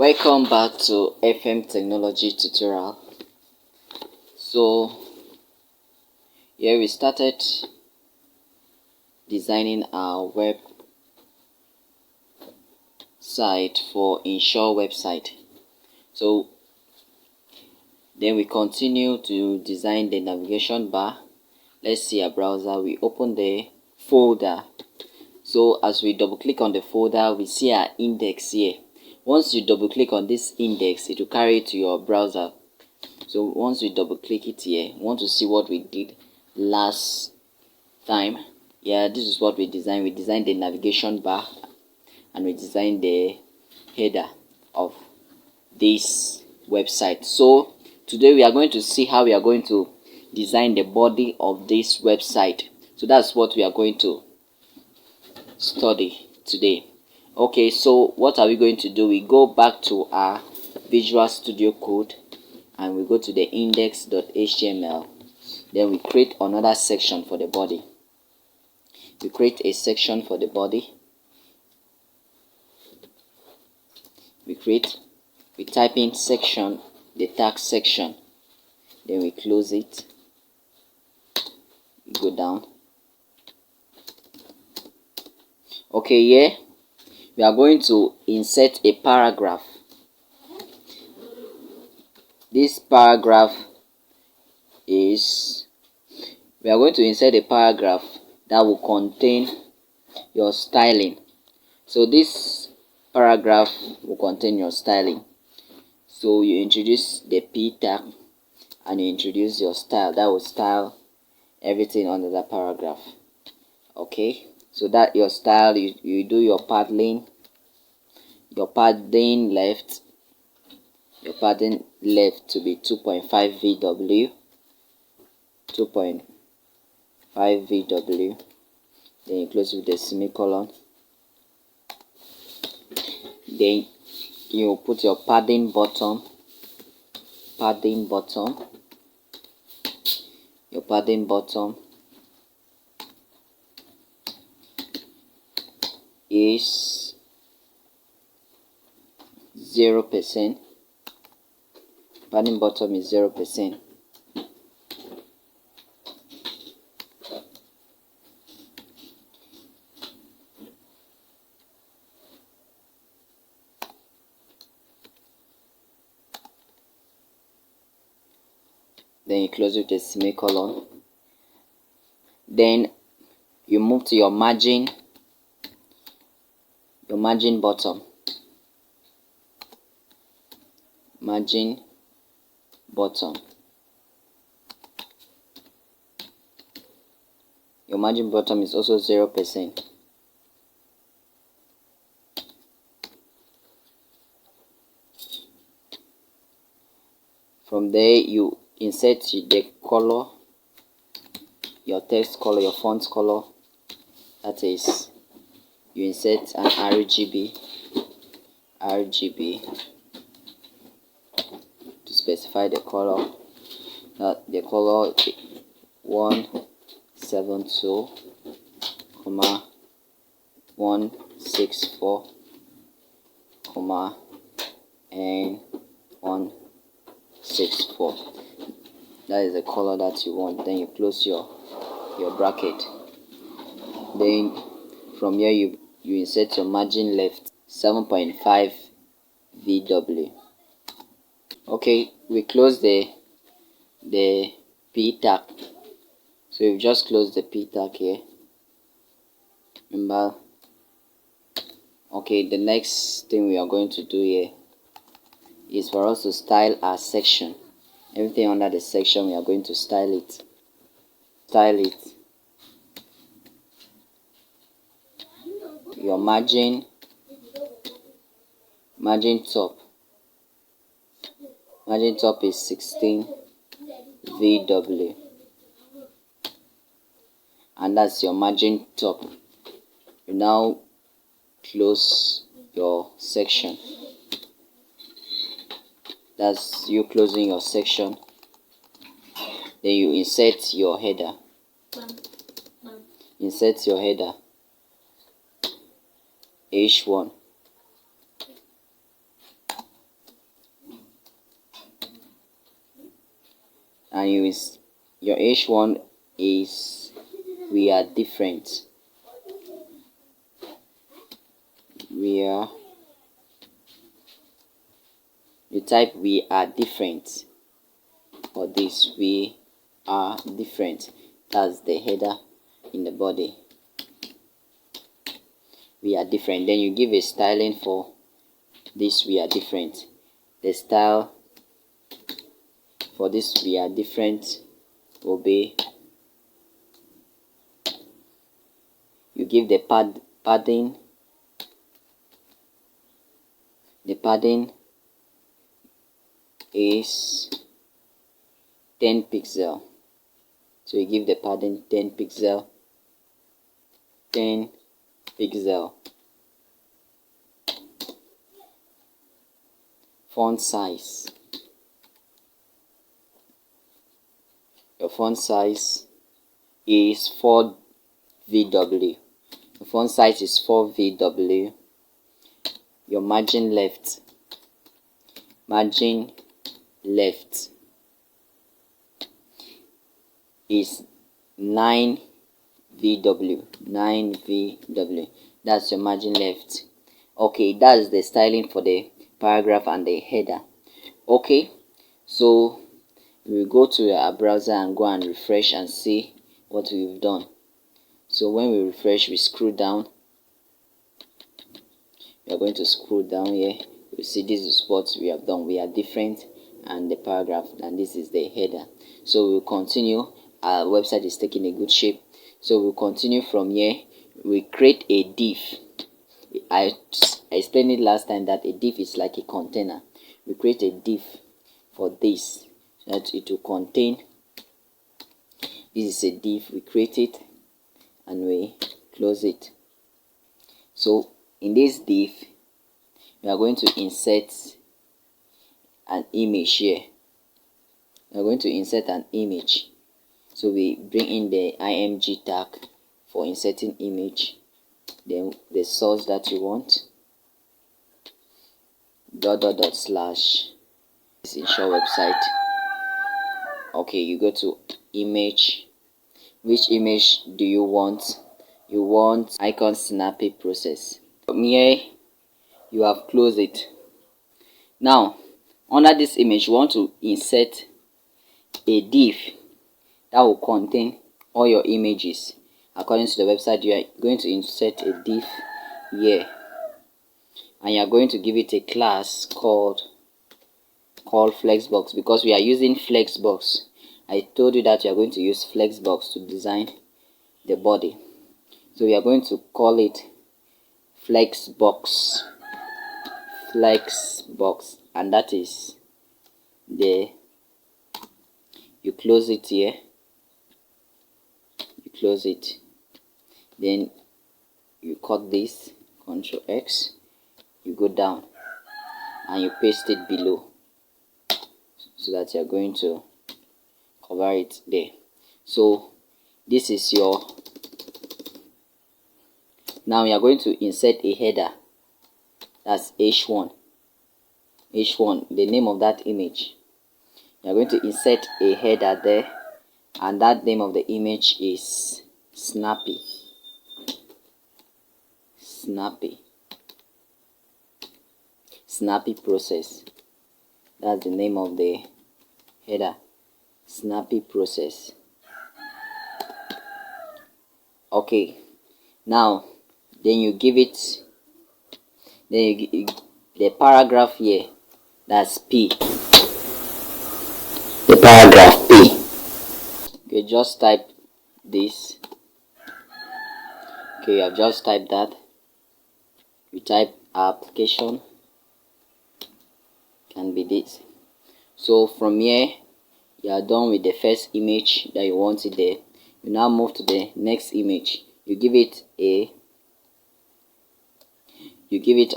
Welcome back to FM Technology tutorial. So here we started designing our web site for Ensure website. So then we continue to design the navigation bar. Let's see our browser. We open the folder. So as we double click on the folder, we see our index here. Once you double click on this index, it will carry you to your browser. So once we double click it here, we want to see what we did last time. Yeah, this is what we designed. We designed the navigation bar and we designed the header of this website. So today we are going to see how we are going to design the body of this website. So that's what we are going to study today. Okay, so what are we going to do? We go back to our Visual Studio Code and we go to the index.html. Then we create another section for the body. We create a section for the body. We type in section, the tag section. Then we close it. We go down. Okay, here we are going to insert a paragraph. This paragraph is, we are going to insert a paragraph that will contain your styling. So this paragraph will contain your styling. So you introduce the p tag and you introduce your style. That will style everything under that paragraph. Okay, so that your style, you do your padding left. Your padding left to be 2.5 VW. 2.5 VW. Then you close with the semicolon. Then you put your padding bottom. Your padding bottom is 0%. Padding bottom is 0%. Then you close with a semicolon. Then you move to your margin bottom. Margin bottom. Your margin bottom is also 0%. From there you insert the color, your text color, your font color. That is, you insert an RGB to specify the color. The color 172, 164, and 164. That is the color that you want. Then you close your bracket. Then from here you insert your margin left 7.5 VW. Okay, we close the p tag. So we've just closed the p tag here. Remember, okay, the next thing we are going to do here is for us to style our section. Everything under the section, we are going to style it. Your margin top is 16 VW, and that's your margin top. You now close your section. That's you closing your section. Then you insert your header. H1. and your h1 is we are different. You type we are different for this. We are different. That's the header in the body. We are different. Then you give a styling for this we are different. The style for this we are different will be, you give the padding. The padding is 10 pixel. So you give the padding 10 pixel. 10 pixel. Font size. Your font size is 4 VW. The font size is 4 VW. Your margin left is 9 VW. 9 VW. That's your margin left. Okay, that's the styling for the paragraph and the header. Okay, so we go to our browser and go and refresh and see what we've done. So when we refresh, we scroll down. We are going to scroll down here. You see, this is what we have done. We are different, and the paragraph, and this is the header. So we'll continue. Our website is taking a good shape. So we'll continue from here. We create a div. I explained it last time that a div is like a container. We create a div for this so that it will contain. This is a div. We create it and we close it. So in this div, we are going to insert an image here. We are going to insert an image. So we bring in the img tag for inserting image. Then the source that you want. // this ensure website. Okay, you go to image. Which image do you want? You want icon snappy process. From here, you have closed it. Now, under this image, you want to insert a div that will contain all your images. According to the website, you are going to insert a div here, and you are going to give it a class called flexbox, because we are using flexbox. I told you that you are going to use flexbox to design the body. So we are going to call it flexbox, and that is the, you close it here, you close it, then you cut this, Ctrl X, you go down and you paste it below, so that you are going to cover it there. So this is your, now you are going to insert a header. That's h1, the name of that image. You are going to insert a header there, and that name of the image is snappy process. That's the name of the header, snappy process. Okay, now then you give it, the paragraph here, that's P, the paragraph P. Okay, just type this. Okay, you have just typed that. You type application, can be this. So from here, you are done with the first image that you wanted there. You now move to the next image. You give it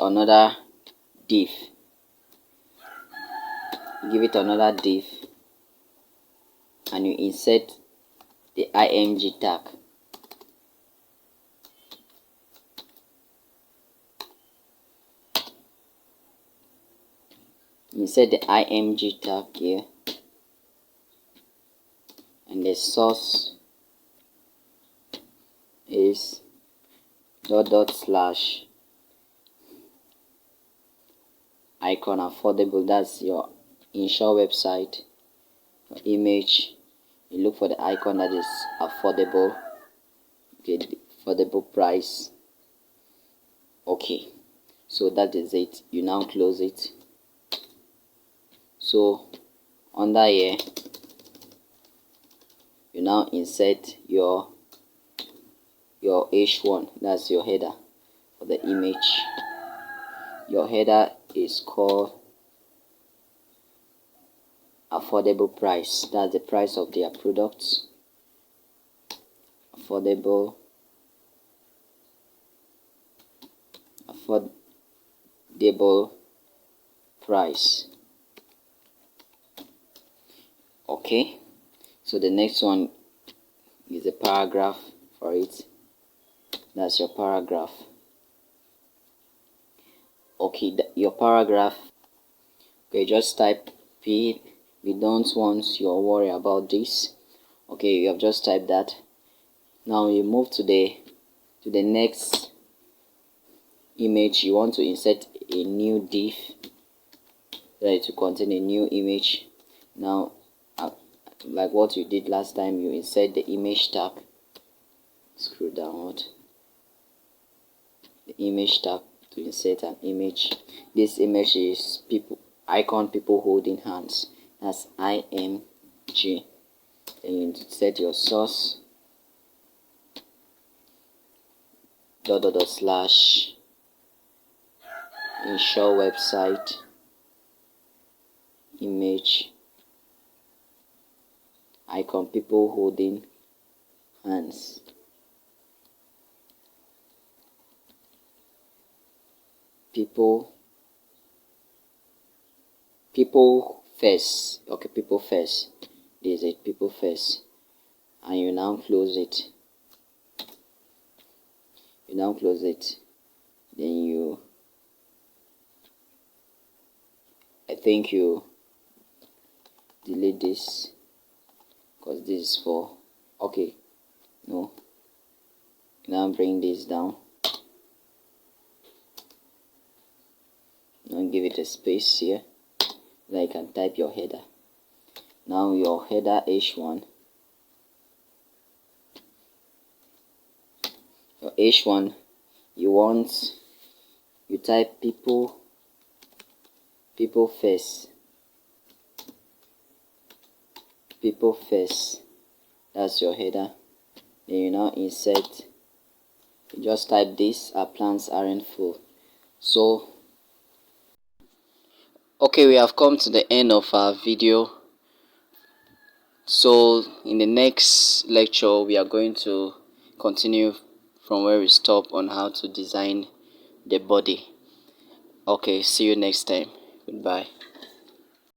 another div. You give it another div, and you insert the img tag. Insert the img tag here. the source is // icon affordable. That's your in-shore website. Your image, you look for the icon that is affordable. Okay, the affordable price. Okay, so that is it. You now close it. So under here, you now insert your h1, that's your header for the image. Your header is called affordable price. That's the price of their products. Affordable price. Okay, so the next one is a paragraph for it. That's your paragraph. Okay, your paragraph, okay, just type P. We don't want your worry about this. Okay, you have just typed that. Now you move to the next image. You want to insert a new div ready to contain a new image. Now like what you did last time, you insert the image tag. Scroll downward, the image tag to insert an image. This image is people holding hands. That's IMG. Then you set your source // in-shore website image icon people holding hands. People first. Okay, people first. This is it, people first. And you now close it. Then I think you delete this because this is for, okay, no, now bring this down and give it a space here so that you can type your header. Now your header h1, you type people first. That's your header. Then you now insert. You just type this: our plans aren't full. So okay, we have come to the end of our video. So in the next lecture, we are going to continue from where we stop on how to design the body. Okay, see you next time. Goodbye.